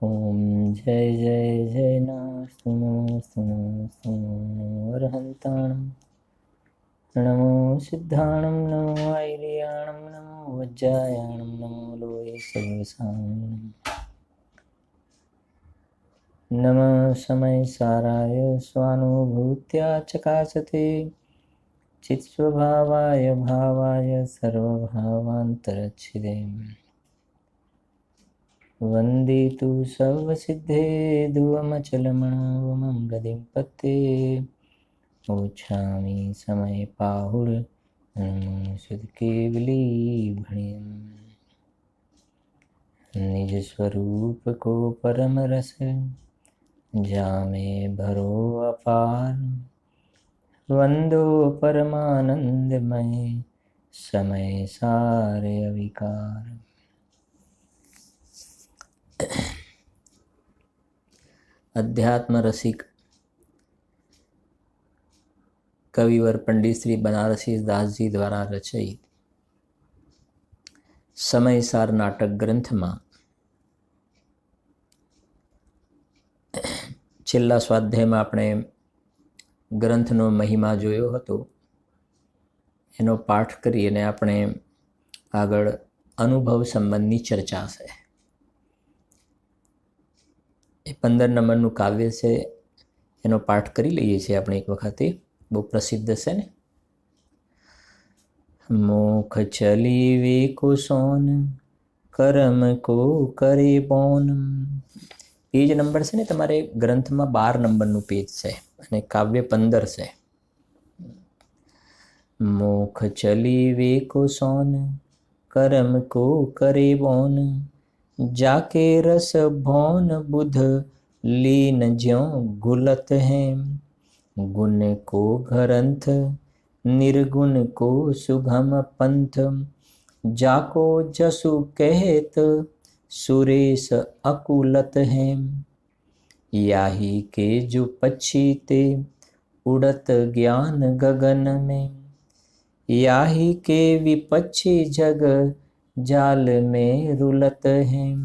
ओम जय जय जय नास्तु नमोस्तु नमोस्तु नमो अर्हन्ताणं नमो सिद्धाणं नमो ऐर्याणं नमो वज्रायाणं नमो लोये सर्वसामिनं नमः समय साराय स्वानुभूत्या चकासते चित्स्वभावाय भावाय सर्वभावान्तरच्छिदे वन्दे तु सर्वसिद्धे ध्रुवमचलमणोमं गतिं पत्ते मोक्षामि समय पाहुर शुद्ध केवली निज स्वरूप को परम रस जामे भरो अपार वंदो परमानंदमय समय सारे अविकार। अध्यात्म रसिक कविवर पंडित श्री बनारसी दास जी द्वारा रचित समयसार नाटक ग्रंथ में छेल्ला स्वाध्याय में अपने ग्रंथनो महिमा जोयो हतो एनो पाठ करीने अपने आगळ अनुभव संबंधी चर्चा से 15 नंबरનું काव्य से एनो पाठ करी लीए छे अपने एक वखते बहु प्रसिद्ध से ने। मोख चली वे को सोन कर्म को करे बोन। पेज नंबर से ने तमारे ग्रंथ में 12 नंबरનું पेज से अने काव्य 15 से। मोख चली वे को सोन कर्म को करे बोन जाके रस भौन बुध लीन ज्यों घुलत हैं गुण को घरंथ निर्गुण को सुगम पंथ जाको जसु कहत सुरेश अकुलत हैं याही के जो पक्षी ते उड़त ज्ञान गगन में याही के विपक्षी जग जाल में रुलत हैं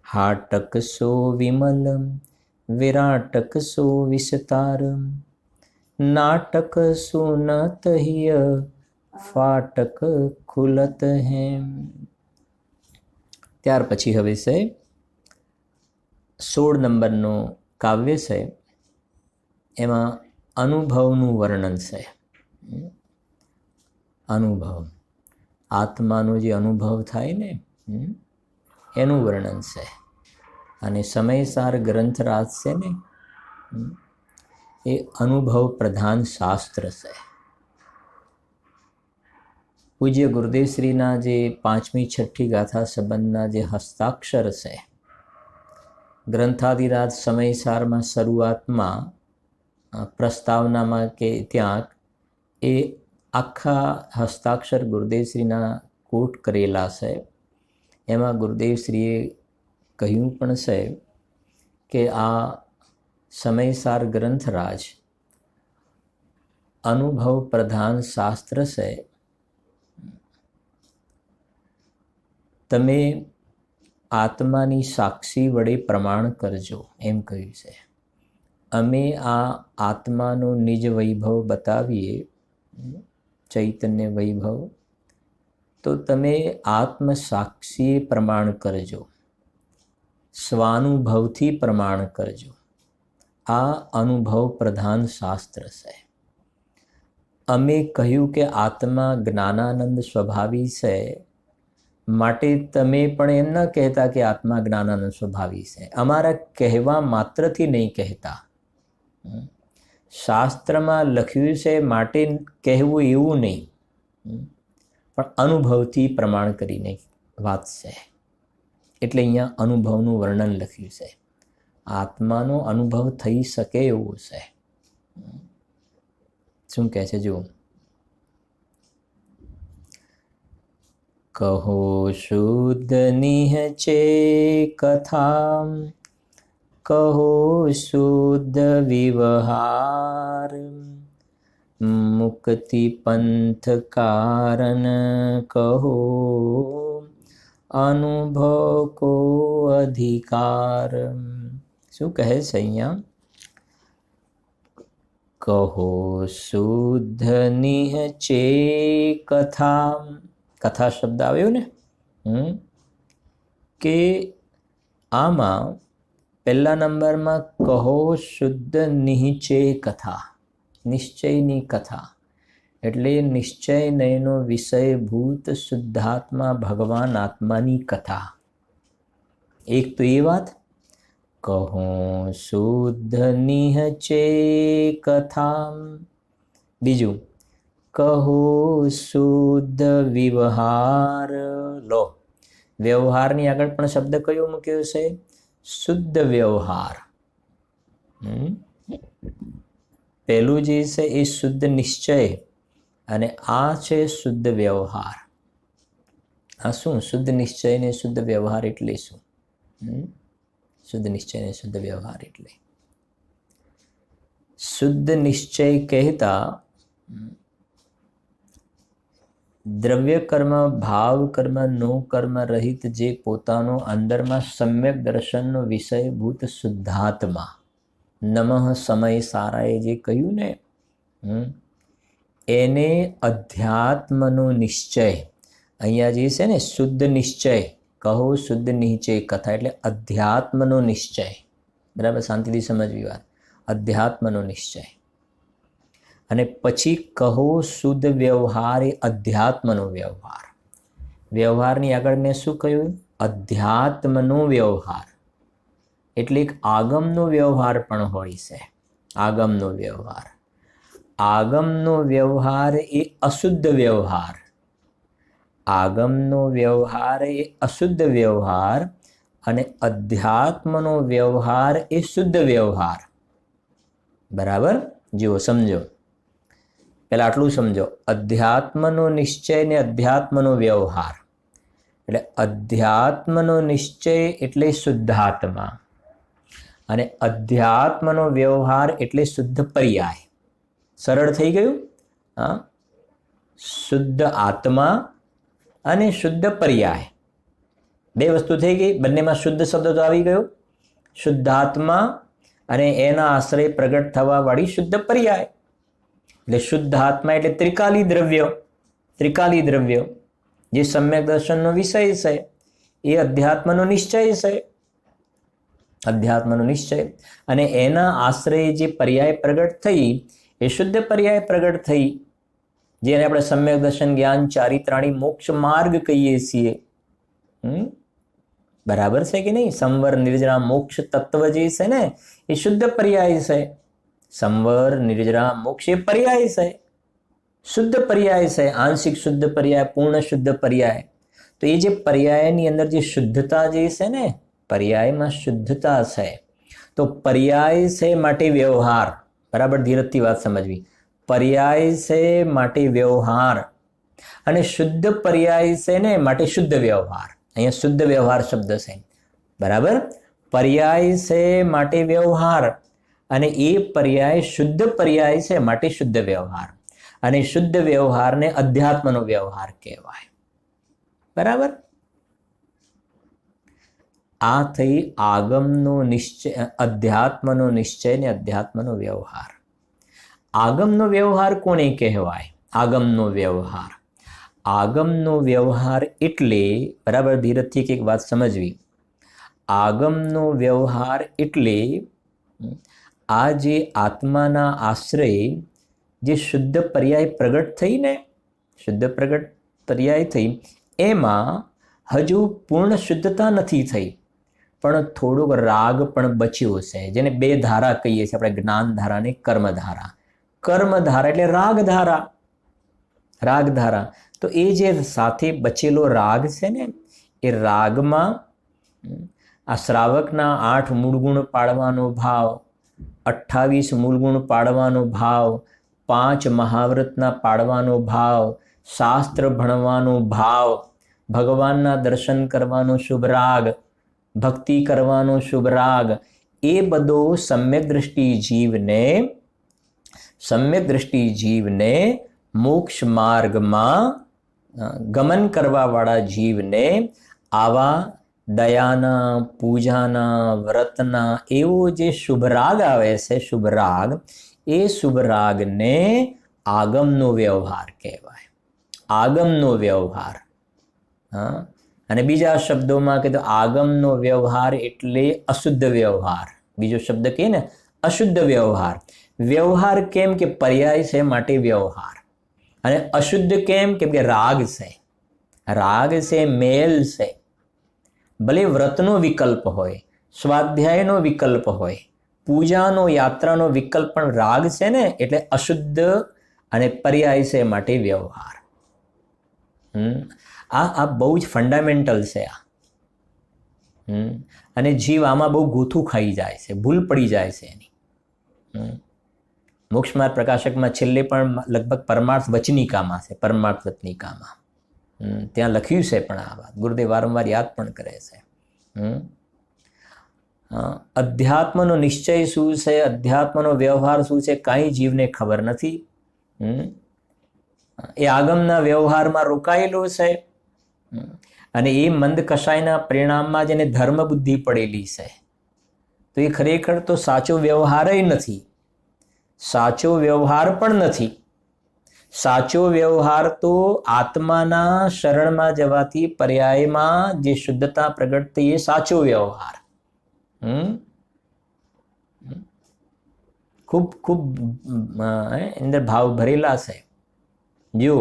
हाटक सो विमल विराटक सो विस्तार नाटक सुनत हिय फाटक खुलत हैं। त्यार पछी हवे से 16 नंबरનું काव्य से एमां अनुभवનું वर्णन से। अनुभव आत्मानो जे अनुभव थाय ने एनु वर्णन से अने समयसार ग्रंथराज से ने ये अनुभव प्रधान शास्त्र से। पूज्य गुरुदेव श्रीना जे 5મી 6ઠી गाथा संबंधना जे हस्ताक्षर से ग्रंथादिराज समयसार में शुरुआत में प्रस्तावना में के त्यां ए आखा हस्ताक्षर गुरुदेव श्रीना कोट करेला से। एमां गुरुदेव श्रीए कह्युं पण से के आ समयसार ग्रंथराज अनुभव प्रधान शास्त्र से तमे आत्मानी साक्षी वडे प्रमाण करजो एम कह्युं छे। अमे आ आत्मानो निज वैभव बतावीए चैतन्य वैभव तो तमे आत्मसाक्षी प्रमाण करजो स्वानुभवथी प्रमाण करजो। आ अनुभव प्रधान शास्त्र से अमे कह्युं के आत्मा ज्ञानानंद स्वभावी से माटे तमे पण एम न कहता कि आत्मा ज्ञानानंद स्वभावी से। अमारा कहेवा मात्रथी नहीं कहता शास्त्र में लख्युं छे माटे कहेवुं एवुं नहीं पण अनुभवथी प्रमाण करीने वात छे एटले अहींया अनुभवनुं वर्णन लख्युं छे। आत्मानो अनुभव थई शके एवुं छे। शुं कहे छे जुओ। कहो शुद्ध निहचे कथा कहो शुद्ध व्यवहार मुक्ति पंथ कारण कहो અનુભવ કો અધિકાર. શું કહે છે અહીંયા? કહો શુદ્ધ નિહચે કથા. કથા શબ્દ આવ્યો ને, કે આમાં પહેલા નંબરમાં કહો શુદ્ધ નિશ્ચય કથા. નિશ્ચયની કથા એટલે નિશ્ચય નયનો વિષયભૂત શુદ્ધાત્મા ભગવાન આત્માની કથા. એક તો એ વાત, કહો શુદ્ધ નિહચે કથા. બીજું, કહો શુદ્ધ વ્યવહાર. લો, વ્યવહારની આગળ પણ શબ્દ કયો મૂક્યો છે? શુદ્ધ વ્યવહાર. પહેલું જે છે એ શુદ્ધ નિશ્ચય અને આ છે શુદ્ધ વ્યવહાર. આ શું? શુદ્ધ નિશ્ચય ને શુદ્ધ વ્યવહાર એટલે શું? શુદ્ધ નિશ્ચય ને શુદ્ધ વ્યવહાર એટલે શુદ્ધ નિશ્ચય કહેતા દ્રવ્ય કર્મ, ભાવ કર્મ, નો કર્મ રહિત જે પોતાનો અંદરમાં સમ્યક દર્શનનો વિષયભૂત શુદ્ધાત્મા, નમઃ સમય સારાએ જે કહ્યું ને, એને અધ્યાત્મનો નિશ્ચય. અહીંયા જે છે ને શુદ્ધ નિશ્ચય, કહો શુદ્ધ નિશ્ચય કથા એટલે અધ્યાત્મનો નિશ્ચય. બરાબર, શાંતિથી સમજવી વાત. અધ્યાત્મનો નિશ્ચય. અને પછી કહો શુદ્ધ વ્યવહાર એ અધ્યાત્મનો વ્યવહાર. વ્યવહારની આગળ મેં શું કહ્યું? અધ્યાત્મનો વ્યવહાર. એટલે એક આગમનો વ્યવહાર પણ હોય છે. આગમનો વ્યવહાર. આગમનો વ્યવહાર એ અશુદ્ધ વ્યવહાર. આગમનો વ્યવહાર એ અશુદ્ધ વ્યવહાર અને અધ્યાત્મનો વ્યવહાર એ શુદ્ધ વ્યવહાર. બરાબર? જુઓ, સમજો. પહેલા આટલું સમજો. અધ્યાત્મનો નિશ્ચય ને અધ્યાત્મનો વ્યવહાર. એટલે અધ્યાત્મનો નિશ્ચય એટલે શુદ્ધાત્મા અને અધ્યાત્મનો વ્યવહાર એટલે શુદ્ધ પર્યાય. સરળ થઈ ગયું? હા, શુદ્ધ આત્મા અને શુદ્ધ પર્યાય બે વસ્તુ થઈ ગઈ. બંનેમાં શુદ્ધ શબ્દ તો આવી ગયો. શુદ્ધાત્મા અને એના આશ્રય પ્રગટ થવા વાળી શુદ્ધ પર્યાય. એટલે શુદ્ધ આત્મા એટલે ત્રિકાલી દ્રવ્ય. ત્રિકાલી દ્રવ્ય જે સમ્યક દર્શનનો વિષય છે એ અધ્યાત્મનો નિશ્ચય છે. અધ્યાત્મનો નિશ્ચય અને એના આશ્રય જે પર્યાય પ્રગટ થઈ એ શુદ્ધ પર્યાય પ્રગટ થઈ, જેને આપણે સમ્યક દર્શન, જ્ઞાન, ચારિત્રાણી, મોક્ષ માર્ગ કહીએ છીએ. બરાબર છે કે નહીં? સંવર, નિર્જરા, મોક્ષ તત્વ જે છે ને એ શુદ્ધ પર્યાય છે. સંવર, નિર્જરા, મોક્ષ એ પર્યાય છે, શુદ્ધ પર્યાય છે. આંશિક શુદ્ધ પર્યાય, પૂર્ણ શુદ્ધ પર્યાય. તો એ જે પર્યાયની અંદર જે શુદ્ધતા જે છે ને, પર્યાયમાં શુદ્ધતા છે. તો પર્યાય છે માટે વ્યવહાર. બરાબર, ધીરજથી વાત સમજવી. પર્યાય છે માટે વ્યવહાર અને શુદ્ધ પર્યાય છે ને માટે શુદ્ધ વ્યવહાર. અહીંયા શુદ્ધ વ્યવહાર શબ્દ છે. બરાબર, પર્યાય છે માટે વ્યવહાર અને એ પર્યાય શુદ્ધ પર્યાય છે માટે શુદ્ધ વ્યવહાર. અને શુદ્ધ વ્યવહારને અધ્યાત્મનો વ્યવહાર કહેવાય. બરાબર, આ થઈ આગમનો નિશ્ચય, અધ્યાત્મનો નિશ્ચય ને અધ્યાત્મનો વ્યવહાર. આગમનો વ્યવહાર કોને કહેવાય? આગમનો વ્યવહાર. આગમનો વ્યવહાર એટલે, બરાબર ધીરજથી એક વાત સમજવી. આગમનો વ્યવહાર એટલે આ જે આત્માના આશ્રય જે શુદ્ધ પર્યાય પ્રગટ થઈ ને, શુદ્ધ પ્રગટ પર્યાય થઈ, એમાં હજુ પૂર્ણ શુદ્ધતા નથી થઈ, પણ થોડોક રાગ પણ બચ્યો છે. જેને બે ધારા કહીએ છીએ આપણે, જ્ઞાન ધારા અને કર્મધારા. કર્મધારા એટલે રાગધારા. રાગધારા તો એ જે સાથે બચેલો રાગ છે ને, એ રાગમાં આ શ્રાવકના 8 મૂળગુણ પાડવાનો ભાવ, 28 મૂળગુણ પાડવાનો ભાવ, 5 મહાવ્રતના પાડવાનો ભાવ, શાસ્ત્ર ભણવાનો ભાવ, ભગવાનના દર્શન કરવાનો શુભ રાગ, ભક્તિ કરવાનો શુભ રાગ, એ બધો સમ્યક દ્રષ્ટિ જીવને મોક્ષ માર્ગમાં ગમન કરવાવાળા જીવને આવા દયાના, પૂજાના, વ્રતના એવો જે શુભ રાગ આવે છે, શુભ રાગ, એ શુભ રાગને આગમનો વ્યવહાર કહેવાય. આગમનો વ્યવહાર. હા, અને બીજા શબ્દોમાં કીધું આગમનો વ્યવહાર એટલે અશુદ્ધ વ્યવહાર. બીજો શબ્દ કહે ને અશુદ્ધ વ્યવહાર. વ્યવહાર કેમ કે પર્યાય છે માટે વ્યવહાર. અને અશુદ્ધ કેમ કે રાગ છે. રાગ છે, મેલ છે. ભલે વ્રતનો વિકલ્પ હોય, સ્વાધ્યાયનો વિકલ્પ હોય, પૂજાનો, યાત્રાનો વિકલ્પ, પણ રાગ છે ને એટલે અશુદ્ધ અને પર્યાય છે માટે વ્યવહાર. આ બહુ જ ફંડામેન્ટલ છે આ. અને જીવ આમાં બહુ ગોથું ખાઈ જાય છે, ભૂલ પડી જાય છે એની. મોક્ષમાર્ગ પ્રકાશકમાં છેલ્લે પણ લગભગ પરમાર્થ વચનિકામાં છે, પરમાર્થ વચનિકામાં ત્યાં લખ્યું છે. પણ આ વાત ગુરુદેવ વારંવાર યાદ પણ કરે છે. અધ્યાત્મનો નિશ્ચય શું છે, અધ્યાત્મનો વ્યવહાર શું છે, કાંઈ જીવને ખબર નથી. એ આગમના વ્યવહારમાં રોકાયેલો છે. અને એ મંદ કષાયના પરિણામમાં જેને ધર્મ બુદ્ધિ પડેલી છે, તો એ ખરેખર તો સાચો વ્યવહાર નથી. સાચો વ્યવહાર પણ નથી. સાચો વ્યવહાર તો આત્માના શરણમાં જવાથી પર્યાયમાં જે શુદ્ધતા પ્રગટ થઈ એ સાચો વ્યવહાર. ખૂબ ખૂબ અંદર ભાવ ભરેલા છે. જો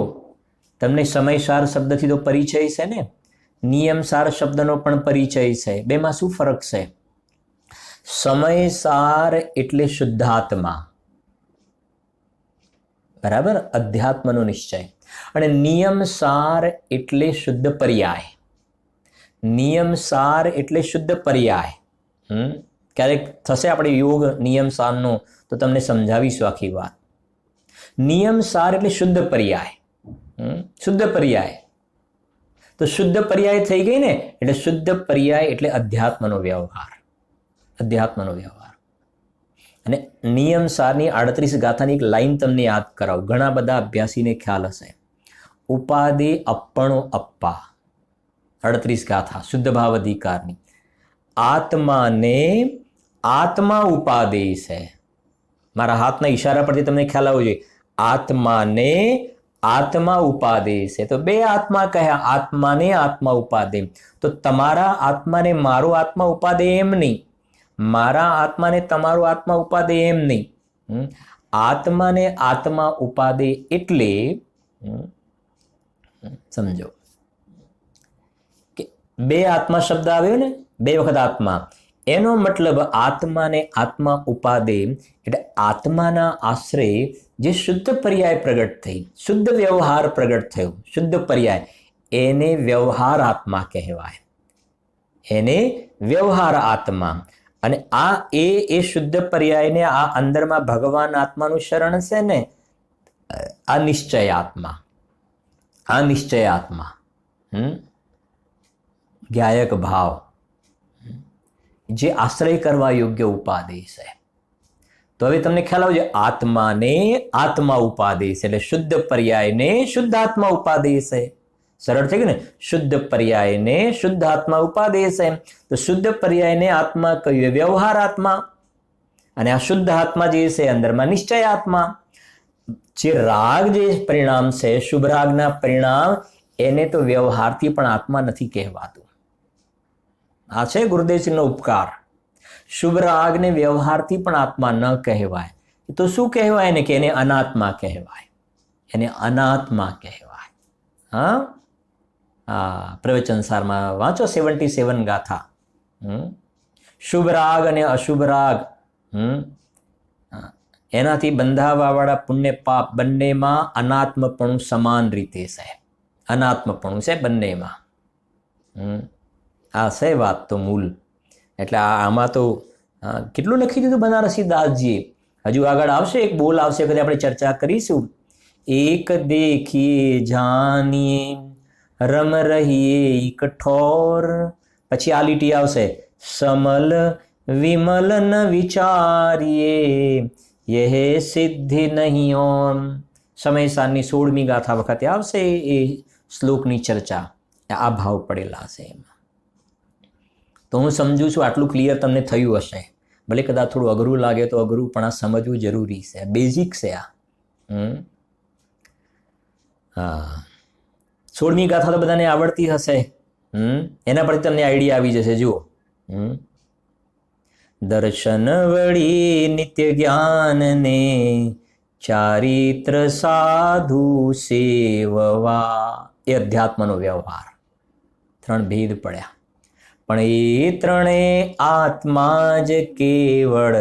તમને સમયસાર શબ્દથી તો પરિચય છે ને, નિયમસાર શબ્દનો પણ પરિચય છે. બેમાં શું ફરક છે? સમયસાર એટલે શુદ્ધાત્મા, બરાબર, અધ્યાત્મનો નિશ્ચય. અને નિયમસાર એટલે શુદ્ધ પર્યાય. નિયમસાર એટલે શુદ્ધ પર્યાય. ક્યારેક થશે આપણે યોગ નિયમસારનો તો તમને સમજાવીશું આખી વાત. નિયમસાર એટલે શુદ્ધ પર્યાય. શુદ્ધ પર્યાય તો શુદ્ધ પર્યાય થઈ ગઈ ને, એટલે શુદ્ધ પર્યાય એટલે અધ્યાત્મનો વ્યવહાર. અધ્યાત્મનો વ્યવહાર. અને નિયમસારની 38 ગાથાની એક લાઈન તમને યાદ કરાવું, ઘણા બધા અભ્યાસીને ખ્યાલ હશે. ઉપાદે અપ્પણો અપ્પા, 38 ગાથા શુદ્ધ ભાવ અધિકારની. આત્માને આત્મા ઉપાદે છે. મારા હાથના ઈશારા પરથી તમને ખ્યાલ આવવો જોઈએ. આત્માને આત્મા ઉપાદે છે. તો બે આત્મા કહ્યા, આત્માને આત્મા ઉપાદે. તો તમારા આત્માને મારો આત્મા ઉપાદે એમ નહીં, મારા આત્માને તમારો આત્મા ઉપાદે એમ નહીં. આત્માને આત્મા ઉપાદે એટલે સમજો કે બે આત્મા શબ્દ આવ્યો ને, બે વખત આત્મા. એનો મતલબ આત્માને આત્મા ઉપાદે એટલે આત્માના આશ્રય જે શુદ્ધ પર્યાય પ્રગટ થઈ, શુદ્ધ વ્યવહાર પ્રગટ થયો, શુદ્ધ પર્યાય, એને વ્યવહાર આત્મા કહેવાય. એને વ્યવહાર આત્મા. અને આ એ શુદ્ધ પર્યાયને આ અંદરમાં ભગવાન આત્માનું શરણ છે ને, આ નિશ્ચય આત્મા. આ નિશ્ચય આત્મા, જ્ઞાયક ભાવ, જે આશ્રય કરવા યોગ્ય ઉપાધિ છે. તો હવે તમને ખ્યાલ આવજો, આત્માને આત્મા ઉપાધિ છે એટલે શુદ્ધ પર્યાયને શુદ્ધ આત્મા ઉપાધિ છે. સરળ થઈ ગયું ને? શુદ્ધ પર્યાયને શુદ્ધ આત્મા ઉપાધિ છે. તો શુદ્ધ પર્યાયને આત્મા કહ્યું વ્યવહાર આત્મા, અને આ શુદ્ધ આત્મા જે છે અંદરમાં નિશ્ચય આત્મા. જે રાગ જે પરિણામ છે, શુભ રાગના પરિણામ, એને તો વ્યવહારથી પણ આત્મા નથી કહેવાતું. આ છે ગુરુદેવજીનો ઉપકાર. શુભ રાગને વ્યવહારથી પણ આત્મા ન કહેવાય. તો શું કહેવાય ને? કે એને અનાત્મા કહેવાય. એને અનાત્મા કહેવાય. હા, પ્રવચન સારમાં વાંચો 77 ગાથા. શુભ રાગ અને અશુભ રાગ, એનાથી બંધાવાવાળા પુણ્ય પાપ બંનેમાં અનાત્મપણું સમાન રીતે છે. અનાત્મપણું છે બંનેમાં. આ છે વાત તો મૂળ. એટલે આમાં તો કેટલું લખી દીધું બનારસી દાસજીએ. હજુ આગળ આવશે, એક બોલ આવશે, કદી આપણે ચર્ચા કરીશું. એક દેખીએ જાનીએ રમ રહીએ કઠોર. પછી આ લીટી આવશે, સમલ વિમલ ન વિચારીએ યહ સિદ્ધિ નહીં ઓમ. સમયસારની 16મી ગાથા વખતે આવશે એ શ્લોકની ચર્ચા. આ ભાવ પડેલા છે એમાં. તો હું સમજુ છું આટલું ક્લિયર તમને થયું હશે. ભલે કદાચ થોડું અઘરું લાગે તો અઘરું, પણ આ સમજવું જરૂરી છે, બેઝિક છે આ. હા, 16મી ગાથા તો બધાને આવડતી હશે. એના પરથી તમને આઈડિયા આવી જશે. જુઓ, દર્શન વળી નિત્ય જ્ઞાનને ચારિત્ર સાધુ સેવવા, એ અધ્યાત્મનો વ્યવહાર. 3 ભેદ પડ્યા, પણ એ ત્રણે આત્મા જ કેવળ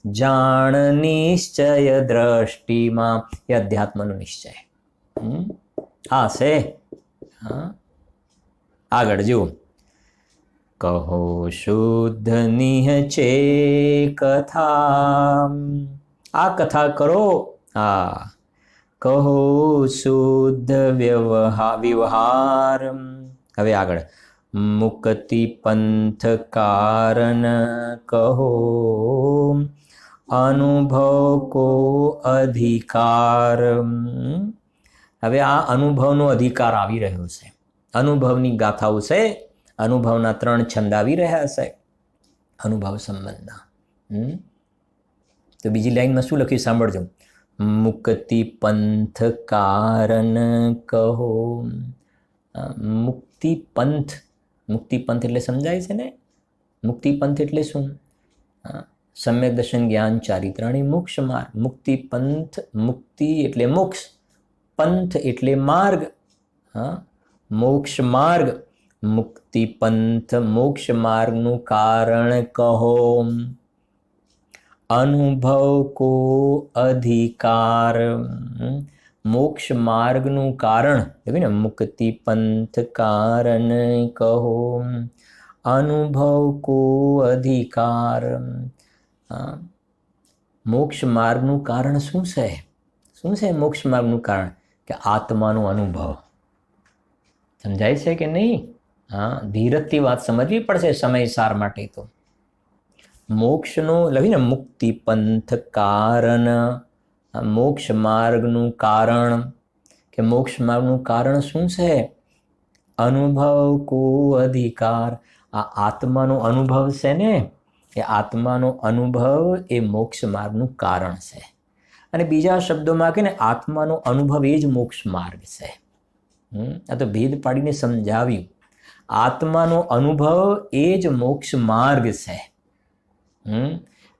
જાણ નિશ્ચય દ્રષ્ટિમાં, એ અધ્યાત્મનો નિશ્ચય. હા છે. હા, આગળ જુઓ. કહો શુદ્ધ નિહચે કથા, આ કથા કરો. હા, કહો શુદ્ધ વ્યવહાર. હવે આગળ, મુક્તિ પંથ કારણ કહો, અનુભવ કો અધિકાર. હવે આ અનુભવનો અધિકાર આવી રહ્યો છે. અનુભવની ગાથાઓ છે. અનુભવના 3 છંદ આવી રહ્યા છે, અનુભવ સંબંધના. તો બીજી લાઈનમાં શું લખ્યું સાંભળજો. મુક્તિ પંથ કારણ કહો. મુક્તિ પંથ, મુક્તિ પંથ એટલે સમજાય છે ને. મુક્તિ પંથ એટલે શું? સમ્યક દર્શન જ્ઞાન ચારિત્રાણી મોક્ષ માર્ગ. મુક્તિ પંથ, મુક્તિ એટલે મોક્ષ, પંથ એટલે માર્ગ. હા, મોક્ષ માર્ગ. મુક્તિ પંથ મોક્ષ માર્ગનું કારણ કહો, અનુભવ કો અધિકાર. મોક્ષ માર્ગનું કારણ એટલે ને મુક્તિ પંથ કારણ કહો, અનુભવ કો અધિકાર. મોક્ષ માર્ગનું કારણ શું છે? શું છે મોક્ષ માર્ગનું કારણ? કે આત્માનો અનુભવ. સમજાય છે કે નહીં? હા, ધીરજથી વાત સમજવી પડશે સમયસાર માટે. તો મોક્ષનો લખીને મુક્તિ પંથ કારણ, મોક્ષ માર્ગનું કારણ. કે મોક્ષ માર્ગનું કારણ શું છે? અનુભવ કો અધિકાર. આ આત્માનો અનુભવ છે ને, એ આત્માનો અનુભવ એ મોક્ષ માર્ગનું કારણ છે. અને બીજા શબ્દોમાં કે ને આત્માનો અનુભવ એ જ મોક્ષ માર્ગ છે. આ તો ભેદ પાડીને સમજાવ્યું. આત્માનો અનુભવ એ જ મોક્ષ માર્ગ છે.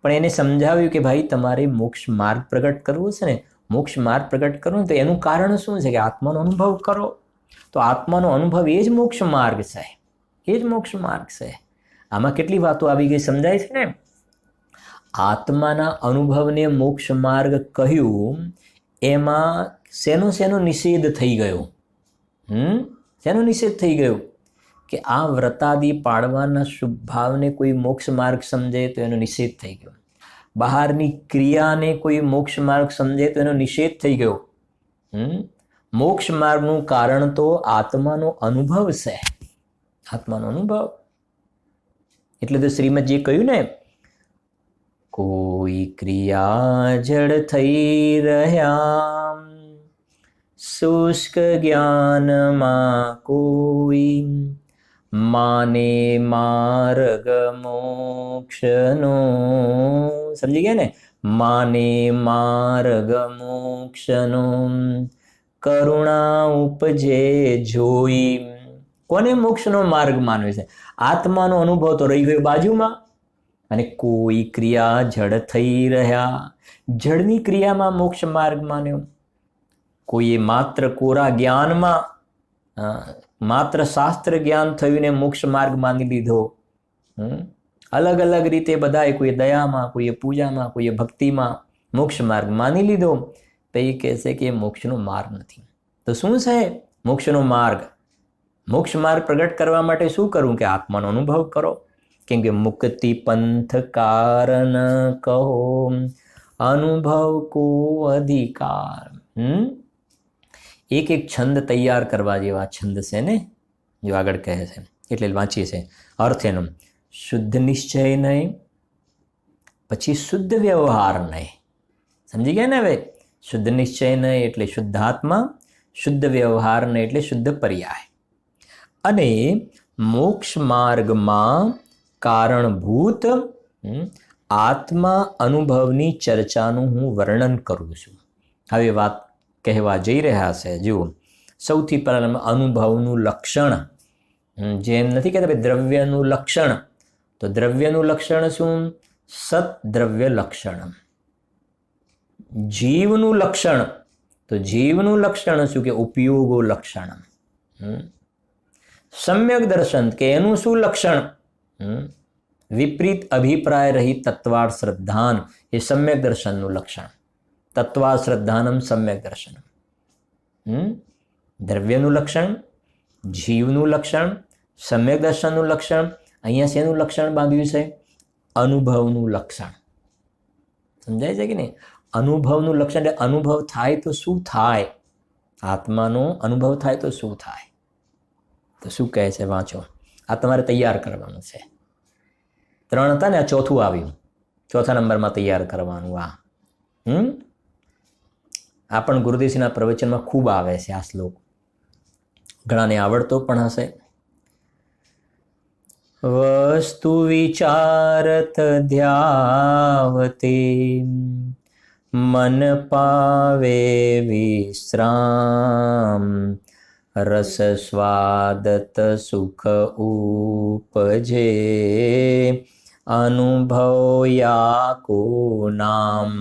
પણ એને સમજાવ્યું કે ભાઈ તમારે મોક્ષ માર્ગ પ્રગટ કરવો છે ને, મોક્ષ માર્ગ પ્રગટ કરવો તો એનું કારણ શું છે? કે આત્માનો અનુભવ કરો. તો આત્માનો અનુભવ એ જ મોક્ષ માર્ગ છે, એ જ મોક્ષ માર્ગ છે. આમાં કેટલી વાતો આવી ગઈ સમજાય છે ને. આત્માના અનુભવને મોક્ષ માર્ગ કહ્યું, એમાં શેનો નિષેધ થઈ ગયો? શેનો નિષેધ થઈ ગયો? કે આ વ્રતાદિ પાળવાના શુભ ભાવને કોઈ મોક્ષ માર્ગ સમજે તો એનો નિષેધ થઈ ગયો. બહારની ક્રિયાને કોઈ મોક્ષ માર્ગ સમજે તો એનો નિષેધ થઈ ગયો. મોક્ષ માર્ગનું કારણ તો આત્માનો અનુભવ છે, આત્માનો અનુભવ. એટલે તો શ્રીમદજીએ કહ્યું ને, કોઈ ક્રિયા જડ થઈ રહ્યા, શુષ્ક જ્ઞાનમાં કોઈ, માને માર્ગ મોક્ષનો. સમજી ગયા ને? માને માર્ગ મોક્ષનો, કરુણા ઉપજે જોઈ. કોને મોક્ષનો માર્ગ માનવે છે? આત્માનો અનુભવ તો રહી ગયો બાજુમાં. અને કોઈ ક્રિયા જડ થઈ રહ્યા, જડની ક્રિયામાં મોક્ષ માર્ગ માન્યો. કોઈએ માત્ર કોરા જ્ઞાનમાં, માત્ર શાસ્ત્ર જ્ઞાન થયું ને મોક્ષ માર્ગ માની લીધો. અલગ અલગ રીતે બધાએ, કોઈએ દયામાં, કોઈએ પૂજામાં, કોઈએ ભક્તિમાં મોક્ષ માર્ગ માની લીધો. તો એ કહે છે કે એ મોક્ષનો માર્ગ નથી. તો શું છે મોક્ષનો માર્ગ? મોક્ષ માર્ગ પ્રગટ કરવા માટે શું કરવું? કે આત્માનો અનુભવ કરો. કેમ કે મુક્તિ પંથ કારણ કહો, અનુભવ કો અધિકાર. એક છંદ તૈયાર કરવા જેવા છંદ છે ને, જો આગળ કહે છે એટલે વાંચીએ છે. અર્થ એનો શુદ્ધ નિશ્ચય નહીં, પછી શુદ્ધ વ્યવહાર નહીં. સમજી ગયા ને? હવે શુદ્ધ નિશ્ચય નહીં એટલે શુદ્ધાત્મા, શુદ્ધ વ્યવહાર નહીં એટલે શુદ્ધ પર્યાય. અને મોક્ષ માર્ગમાં કારણભૂત આત્મા અનુભવની ચર્ચાનું હું વર્ણન કરું છું. હવે વાત કહેવા જઈ રહ્યા છે. જુઓ, સૌથી પહેલાં અનુભવનું લક્ષણ, જેમ નથી કહેતા ભાઈ દ્રવ્યનું લક્ષણ, તો દ્રવ્યનું લક્ષણ શું? સદ્દ્રવ્ય લક્ષણ. જીવનું લક્ષણ, તો જીવનું લક્ષણ શું? કે ઉપયોગો લક્ષણ. સમ્યક દર્શન, કે એનું શું લક્ષણ? વિપરીત અભિપ્રાય રહિત તત્વાર્થ શ્રદ્ધાન, એ સમ્યક દર્શનનું લક્ષણ. તત્વાર્થ શ્રદ્ધાનમ સમ્યક દર્શનમ. દ્રવ્યનું લક્ષણ, જીવનું લક્ષણ, સમ્યક દર્શનનું લક્ષણ. અહીંયા શેનું લક્ષણ બાંધ્યું છે? અનુભવનું લક્ષણ. સમજાય છે કે નહીં? અનુભવનું લક્ષણ એટલે અનુભવ થાય તો શું થાય? આત્માનો અનુભવ થાય તો શું થાય? તો શું કહે છે? વાંચો. આ તમારે તૈયાર કરવાનું છે. 3 હતા ને, આ ચોથું આવ્યું. ચોથા નંબરમાં તૈયાર કરવાનું. આ પણ ગુરુદેવસિંહના પ્રવચનમાં ખૂબ આવે છે આ શ્લોક. ઘણાને આવડતો પણ હશે. વસ્તુ વિચારત ધ્યાવતે મન પાવે વિશ્રામ, રસ સ્વાદત સુખ ઉપજે અનુભવયા કો નામ.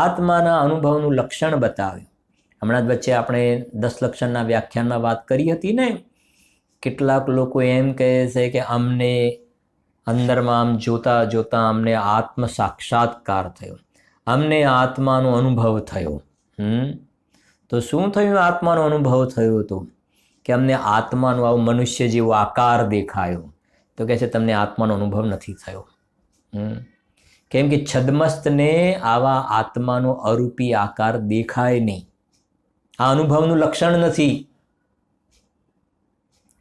આત્માના અનુભવનું લક્ષણ બતાવ્યું. હમણાં જ વચ્ચે આપણે 10 લક્ષણના વ્યાખ્યાનમાં વાત કરી હતી ને. કેટલાક લોકો એમ કહે છે કે અમને અંદરમાં આમ જોતા જોતા અમને આત્મ સાક્ષાત્કાર થયો, અમને આત્માનો અનુભવ થયો. તો શું થયું? આત્માનો અનુભવ થયો હતો કે અમને આત્માનો આવો મનુષ્ય જેવો આકાર દેખાયો. તો કહે છે તમને આત્માનો અનુભવ નથી થયો. કેમ કે છદ્મસ્તને આવા આત્માનો અરૂપી આકાર દેખાય નહીં. આ અનુભવનું લક્ષણ નથી.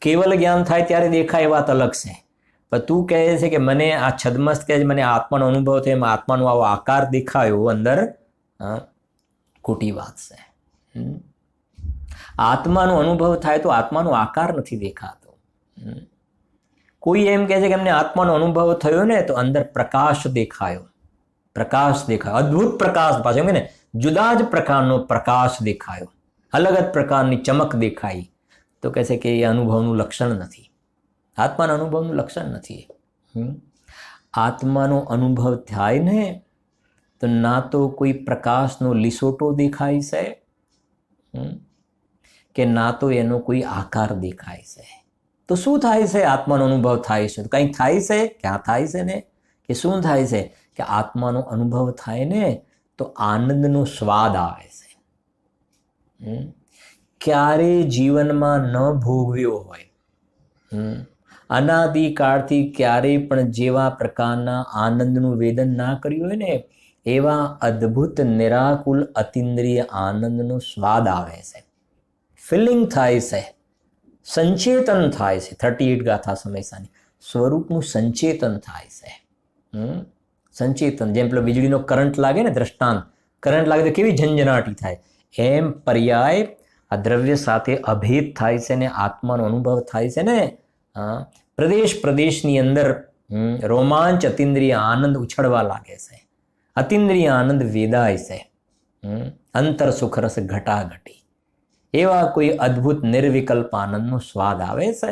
કેવલ જ્ઞાન થાય ત્યારે દેખાય, એ વાત અલગ છે. પણ તું કહે છે કે મને આ છદ્મસ્ત કહે છે મને આત્માનો અનુભવ થયો, એમાં આત્માનો આવો આકાર દેખાયો, અંદર ખોટી વાત છે. આત્માનો અનુભવ થાય તો આત્માનો આકાર નથી દેખાતો. કોઈ એમ કહે છે કે અમને આત્માનો અનુભવ થયો ને તો અંદર પ્રકાશ દેખાયો, પ્રકાશ દેખાયો, અદ્ભુત પ્રકાશ. પાછો એમ કે ને જુદા જ પ્રકારનો પ્રકાશ દેખાયો, અલગ જ પ્રકારની ચમક દેખાઈ. તો કહે છે કે એ અનુભવનું લક્ષણ નથી, આત્માના અનુભવનું લક્ષણ નથી. આત્માનો અનુભવ થાય ને તો ના તો કોઈ પ્રકાશનો લીસોટો દેખાય છે કે ના તો એનો કોઈ આકાર દેખાય છે. તો શું થાય છે? આત્માનો અનુભવ થાય છે. કંઈ થાય છે? ક્યાં થાય છે ને? કે શું થાય છે? કે આત્માનો અનુભવ થાય ને તો આનંદનો સ્વાદ આવે છે. ક્યારે જીવનમાં ન ભોગવ્યો હોય, અનાદિકાળથી ક્યારેય પણ જેવા પ્રકારના આનંદનું વેદન ના કર્યું હોય ને એવા અદ્ભુત નિરાકુલ અતિન્દ્રિય આનંદનો સ્વાદ આવે છે. ફિલિંગ થાય છે, સંચેતન થાય છે. 38 ગાથા સમયસાની સ્વરૂપનું સંચેતન થાય છે. સંચેતન, જેમ પેલો વીજળીનો કરંટ લાગે ને, દ્રષ્ટાંત કરંટ લાગે તો કેવી ઝંઝનાટી થાય, એમ પર્યાય આ દ્રવ્ય સાથે અભેદ થાય છે ને આત્માનો અનુભવ થાય છે ને. પ્રદેશ પ્રદેશની અંદર રોમાંચ અતિન્દ્રિય આનંદ ઉછળવા લાગે છે. અતિન્દ્રિય આનંદ વેદાય છે. અંતર સુખરસ ઘટાઘટી એવા કોઈ અદ્ભુત નિર્વિકલ્પ આનંદનો સ્વાદ આવે છે.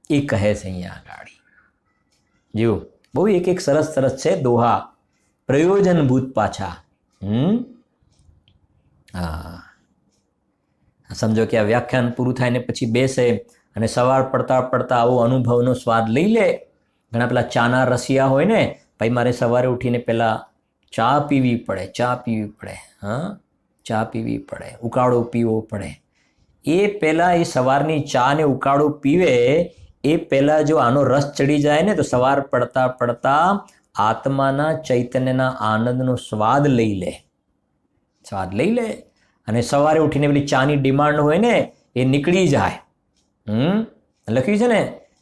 એ કહે છે અહીંયા આગળ. જો બહુ એક એક સરસ સરસ છે દોહા, પ્રયોજનભૂત પાછા. સમજો કે આ વ્યાખ્યાન પૂરું થાય ને પછી બેસે અને સવાર પડતા પડતા આવો અનુભવનો સ્વાદ લઈ લે. ઘણા પેલા ચાના રસિયા હોય ને, ભાઈ મારે સવારે ઉઠીને પહેલાં ચા પીવી પડે, ચા પીવી પડે, ચા પીવી પડે, ઉકાળો પીવો પડે. એ પહેલાં એ સવારની ચા ને ઉકાળો પીવે એ પહેલાં જો આનો રસ ચડી જાય ને તો સવાર પડતા પડતા આત્માના ચૈતન્યના આનંદનો સ્વાદ લઈ લે, સ્વાદ લઈ લે. અને સવારે ઉઠીને પેલી ચાની ડિમાન્ડ હોય ને એ નીકળી જાય. લખ્યું છે ને,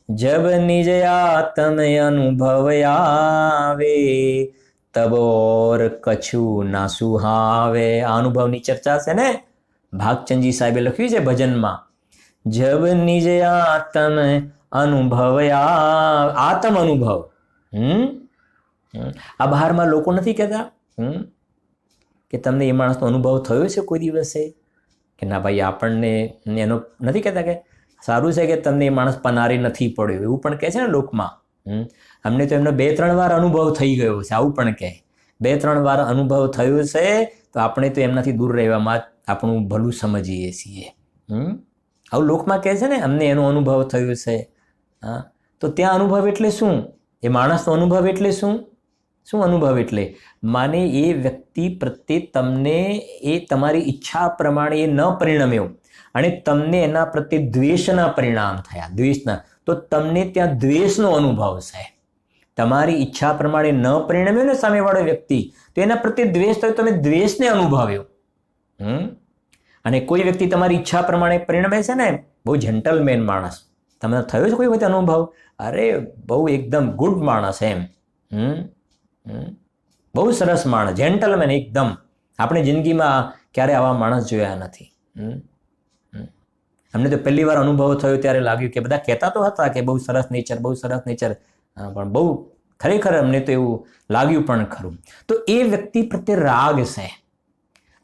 જબ નિજ આત્મ અનુભવ આવે તબોર કછું ના સુહાવે. આ અનુભવની ચર્ચા છે ને, ભાગચંદજી સાહેબે લખ્યું છે ભજનમાં. જબ નિજ આત્મ અનુભવયા આત્મ અનુભવ. આ બહારમાં લોકો નથી કહેતા કે તમને એ માણસનો અનુભવ થયો છે કોઈ દિવસે, કે ના ભાઈ આપણને એનો નથી કહેતા કે સારું છે કે તમને એ માણસ પનારી નથી પડ્યો, એવું પણ કહે છે ને લોકમાં. અમને તો એમનો 2-3 વાર અનુભવ થઈ ગયો છે, આવું પણ કહે. 2-3 વાર અનુભવ થયો છે તો આપણે તો એમનાથી દૂર રહેવામાં આપણું ભલું સમજીએ છીએ. આવું લોકમાં કહે છે ને, અમને એનો અનુભવ થયો છે. હા, તો ત્યાં અનુભવ એટલે શું? એ માણસનો અનુભવ એટલે શું? શું અનુભવ એટલે? માને એ વ્યક્તિ પ્રત્યે તમને એ તમારી ઈચ્છા પ્રમાણે એ ન પરિણમ્યો અને તમને એના પ્રત્યે દ્વેષના પરિણામ થયા, દ્વેષના, તો તમને ત્યાં દ્વેષનો અનુભવ છે. તમારી ઈચ્છા પ્રમાણે ન પરિણમ્યો ને સામેવાળો વ્યક્તિ, તો એના પ્રત્યે દ્વેષ થયો, તમે દ્વેષને અનુભવ્યો. અને કોઈ વ્યક્તિ તમારી ઈચ્છા પ્રમાણે પરિણમે છે ને, બહુ જેન્ટલમેન માણસ, તમને થયો છે કોઈ વખત અનુભવ? અરે બહુ એકદમ ગુડ માણસ એમ, બહુ સરસ માણસ, જેન્ટલમેન એકદમ. આપણે જિંદગીમાં ક્યારે આવા માણસ જોયા નથી. અમને તો પહેલી વાર અનુભવ થયો ત્યારે લાગ્યું કે બધા કહેતા તો હતા કે બહુ સરસ નેચર, બહુ સરસ નેચર, પણ બહુ ખરેખર અમને તો એવું લાગ્યું પણ ખરું. તો એ વ્યક્તિ પ્રત્યે રાગ છે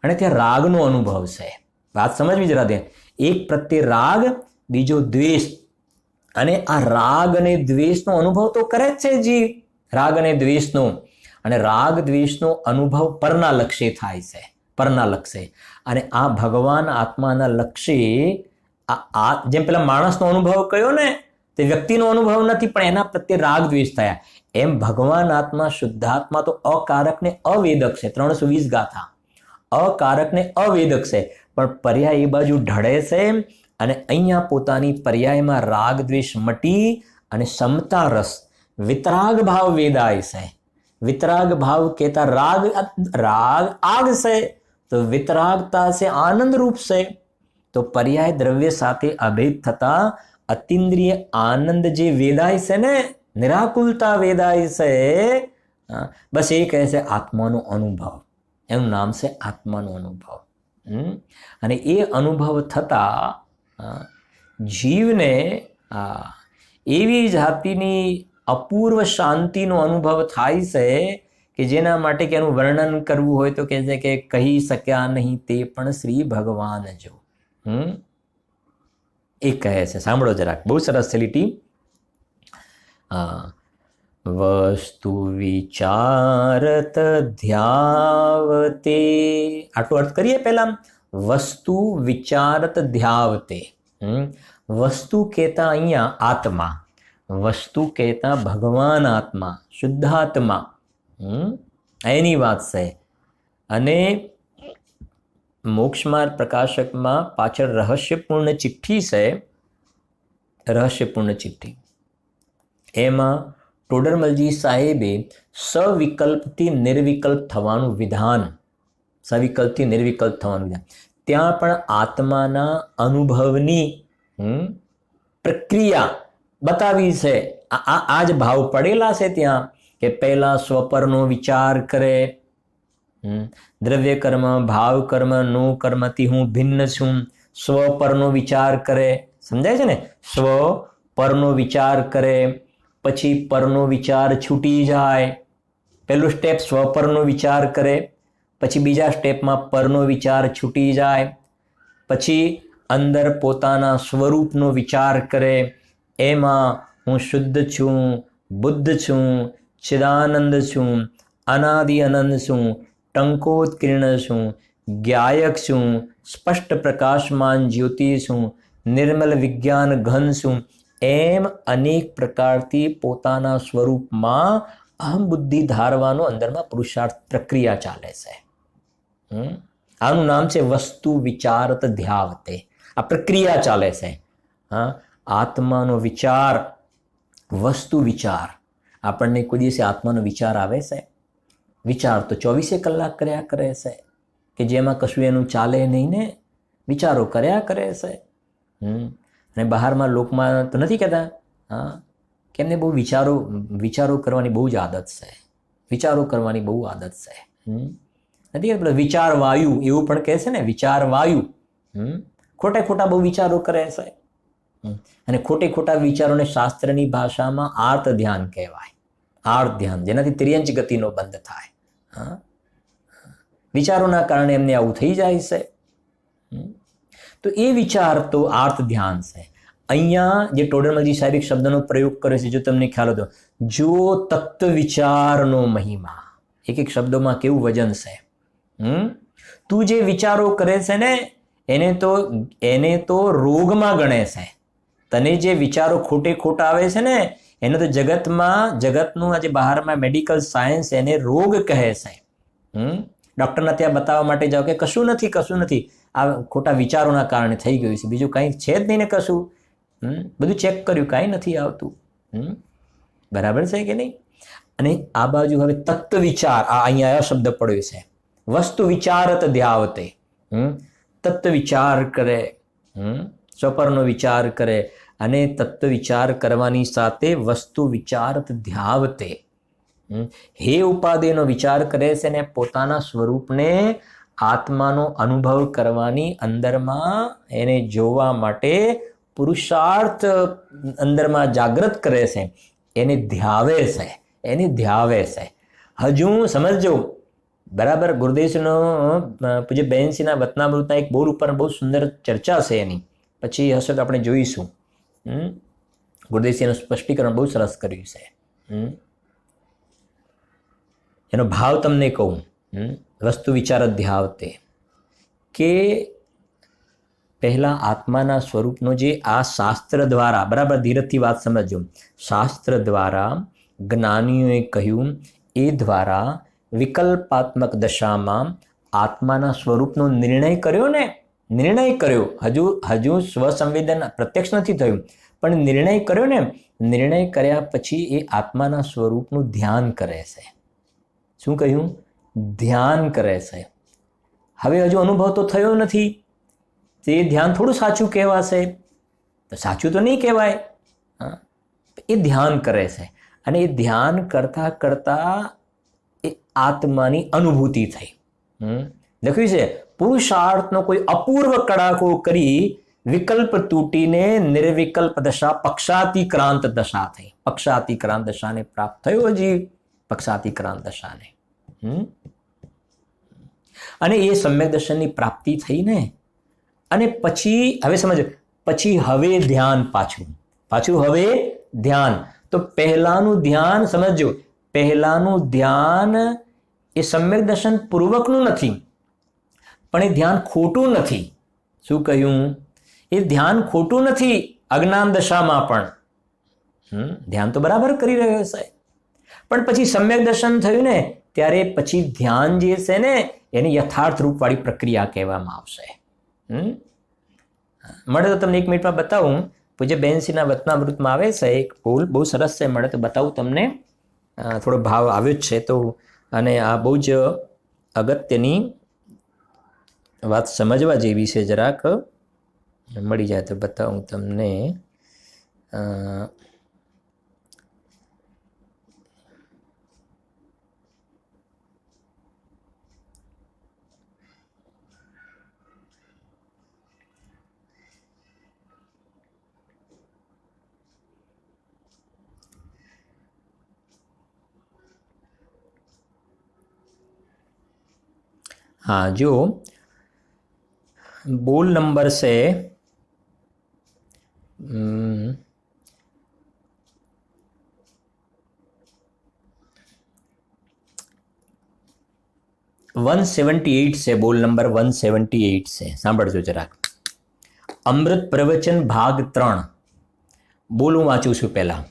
અને ત્યાં રાગનો અનુભવ છે. વાત સમજવી જરા દે. એક પ્રત્યે રાગ, બીજો દ્વેષ. અને આ રાગ અને દ્વેષનો અનુભવ તો કરે જ છે જીવ, રાગ અને દ્વેષનો. અને રાગ દ્વેષનો અનુભવ પરના લક્ષ્ય થાય છે, પરના લક્ષ્ય. અને આ ભગવાન આત્માના લક્ષ્ય, આ જેમ પેલા માણસનો અનુભવ કયો ને, તે વ્યક્તિનો અનુભવ નથી પણ એના પ્રત્યે રાગ દ્વેષ થયા, એમ ભગવાન આત્મા, શુદ્ધાત્મા તો અકારકને અવેદક છે. 320 ગાથા. અકારકને અવેદક છે, પણ પર્યાય એ બાજુ ઢળે છે. અને અહીંયા પોતાની પર્યાયમાં રાગ દ્વેષ મટી અને સમતા રસ, વિતરાગ ભાવ વેદાય છે. વિતરાગ ભાવ કહેતા રાગ, રાગ આગ છે, તો વિતરાગતા છે આનંદ રૂપ છે. તો પર્યાય દ્રવ્ય સાથે અભેદ થતા અતિન્દ્રિય આનંદ જે વેદાય છે ને, નિરાકુલતા વેદાય છે, બસ એ કહે છે આત્માનો અનુભવ. એનું નામ છે આત્માનો અનુભવ. અને એ અનુભવ થતા જીવને એવી જાતિની અપૂર્વ શાંતિનો અનુભવ થાય છે કે જેના માટે કે એનું વર્ણન કરવું હોય તો કહે છે કે કહી શક્યા નહીં તે પણ શ્રી ભગવાન જો. એ કહે છે, સાંભળો જરાક, બહુ સરસ છે લીટી. વસ્તુ વિચારત ધ્યાવતે, આટલો અર્થ કરીએ પહેલા. વસ્તુ વિચારત ધ્યાવતે. વસ્તુ કહેતા અહીંયા આત્મા, વસ્તુ કહેતા ભગવાન આત્મા, શુદ્ધાત્મા, એની વાત છે. અને મોક્ષમાર્ગ પ્રકાશકમાં પાછળ રહસ્યપૂર્ણ ચિઠ્ઠી છે, રહસ્યપૂર્ણ ચિઠ્ઠી. એમાં ટોડરમલજી સાહેબે સવિકલ્પથી નિર્વિકલ્પ થવાનું વિધાન, સવિકલ્પથી નિર્વિકલ્પ થવાનું વિધાન, ત્યાં પણ આત્માના અનુભવની પ્રક્રિયા બતાવી છે. આ જ ભાવ પડેલા છે ત્યાં કે પહેલા સ્વપરનો વિચાર કરે, દ્રવ્ય કર્મ, ભાવ કર્મ, નો કર્મથી હું ભિન્ન છું, સ્વપરનો વિચાર કરે. સમજાય છે ને? સ્વ પરનો વિચાર કરે, પછી પરનો વિચાર છૂટી જાય. પહેલું સ્ટેપ સ્વપરનો વિચાર કરે, પછી બીજા સ્ટેપમાં પરનો વિચાર છૂટી જાય, પછી અંદર પોતાના સ્વરૂપનો વિચાર કરે. એમાં હું શુદ્ધ છું, બુદ્ધ છું, ચિદાનંદ છું, અનાદિ અનંત છું, ટંકોત્કીર્ણ છું, જ્ઞાયક છું, સ્પષ્ટ પ્રકાશમાન જ્યોતિ છું, નિર્મલ વિજ્ઞાન ઘન છું. એમ અનેક પ્રકારથી પોતાના સ્વરૂપમાં અહમ બુદ્ધિ ધારવાનો અંદરમાં પુરુષાર્થ પ્રક્રિયા ચાલે છે. આનું નામ છે વસ્તુ વિચારત ધ્યાવતે. આ પ્રક્રિયા ચાલે છે. આત્માનો વિચાર, વસ્તુ વિચાર. આપણને કોઈ દિવસે આત્માનો વિચાર આવે છે? વિચાર તો 24 કલાક કર્યા કરે છે કે જેમાં કશું એનું ચાલે નહીં ને, વિચારો કર્યા કરે છે. અને બહારમાં લોકમાં તો નથી કહેતા કે એમને બહુ વિચારો કરવાની બહુ જ આદત છે, વિચારો કરવાની બહુ આદત છે. નથી કહેતા વિચાર વાયુ, એવું પણ કહે છે ને, વિચાર વાયુ. ખોટા બહુ વિચારો કરે છે. અને ખોટા વિચારોને શાસ્ત્રની ભાષામાં આર્ત ધ્યાન કહેવાય. આર્ત ધ્યાન, જેનાથી તિર્યંચ ગતિનો બંધ થાય. હા, વિચારોના કારણે એમને આવું થઈ જાય છે. તો એ વિચાર તો આર્ત ધ્યાન છે. અહીંયા જે ટોડરમલજી સાહેબ એક શબ્દનો પ્રયોગ કરે છે, જો તમને ખ્યાલ હતો, જો તત્વ વિચારનો મહિમા. એક શબ્દોમાં કેવું વજન છે. તું જે વિચારો કરે છે ને એને તો રોગમાં ગણે છે. તને જે વિચારો ખોટા આવે છે ને એને તો જગતનું આજે બહારમાં મેડિકલ સાયન્સ એને રોગ કહે છે. ડૉક્ટરના ત્યાં બતાવવા માટે જાઓ કે કશું નથી, આ ખોટા વિચારોના કારણે થઈ ગયું છે, બીજું કંઈ છે જ નહીં ને કશું. બધું ચેક કર્યું, કાંઈ નથી આવતું. બરાબર છે કે નહીં? અને આ બાજુ હવે તત્વ વિચાર, આ અહીંયા આ શબ્દ પડ્યો છે, વસ્તુ વિચારત ધ્યાવતે. તત્વ વિચાર કરે, સ્વપરનો વિચાર કરે, અને તત્વ વિચાર કરવાની સાથે વસ્તુ વિચારત ધ્યાવતે. હે ઉપાદેયનો વિચાર કરે છે ને પોતાના સ્વરૂપને, આત્માનો અનુભવ કરવાની અંદરમાં એને જોવા માટે પુરુષાર્થ અંદરમાં જાગૃત કરે છે, એને ધ્યાવે છે. હજુ સમજો, બરાબર. ગુરુદેવનો પૂજ્ય બહેનસિંહના વતનામૃતના એક બોર્ડ ઉપર બહુ સુંદર ચર્ચા છે એની, પછી હશે તો આપણે જોઈશું. ગુરુદેવસિંહનું સ્પષ્ટીકરણ બહુ સરસ કર્યું છે. એનો ભાવ તમને કહું. વસ્તુ વિચાર ધ્યાવતે, કે પહેલા આત્માના સ્વરૂપનો જે આ શાસ્ત્ર દ્વારા, બરાબર ધીરજથી વાત સમજો, શાસ્ત્ર દ્વારા જ્ઞાનીઓએ કહ્યું, એ દ્વારા વિકલ્પાત્મક દશામાં આત્માના સ્વરૂપનો નિર્ણય કર્યો. હજુ સ્વસંવેદન પ્રત્યક્ષ નથી થયું, પણ નિર્ણય કર્યો ને. નિર્ણય કર્યા પછી એ આત્માના સ્વરૂપનું ધ્યાન કરે છે. શું કહ્યું? ધ્યાન કરે છે. હવે હજુ અનુભવ તો થયો નથી, તે ધ્યાન થોડું સાચું કહેવાશે? સાચું તો નહીં કહેવાય. એ ધ્યાન કરે છે, અને એ ધ્યાન કરતા કરતા એ આત્માની અનુભૂતિ થઈ. લખ્યું છે, પુરુષાર્થનો કોઈ અપૂર્વ કડાકો કરી વિકલ્પ તૂટીને નિર્વિકલ્પ દશા પક્ષાતિક્રાંત દશા થઈ. પક્ષાતિક્રાંત દશાને પ્રાપ્ત થયો હજી પક્ષાતિક્રાંત દશાને. અને એ સમ્યક દર્શનની પ્રાપ્તિ થઈને અને પછી હવે સમજો, પછી હવે ધ્યાન પાછું હવે ધ્યાન. તો પહેલાનું ધ્યાન સમજો, પહેલાનું ધ્યાન એ સમ્યક દર્શન પૂર્વકનું નથી, પણ એ ધ્યાન ખોટું નથી. શું કહ્યું? એ ધ્યાન ખોટું નથી. અજ્ઞાન દશામાં પણ ધ્યાન તો બરાબર કરી રહ્યો છે, પણ પછી સમ્યક દર્શન થયું ને ત્યારે પછી ધ્યાન જે છે ને એની યથાર્થ રૂપવાળી પ્રક્રિયા કહેવામાં આવશે. મળે તો તમને 1 મિનિટમાં બતાવું. પૂજ્ય બહેનસિંહના વતનામૃતમાં આવે છે એક બોલ, બહુ સરસ છે. મળે તો બતાવું તમને. થોડો ભાવ આવ્યો જ છે તો, અને આ બહુ જ અગત્યની વાત સમજવા જેવી છે. જરાક મળી જાય તો બતાવું તમને. हाँ, जो बोल नंबर से 178 से, बोल नंबर 178 से સાંભળજો જરાક. અમૃત પ્રવચન ભાગ 3 બોલ હું વાંચું છું પહેલા,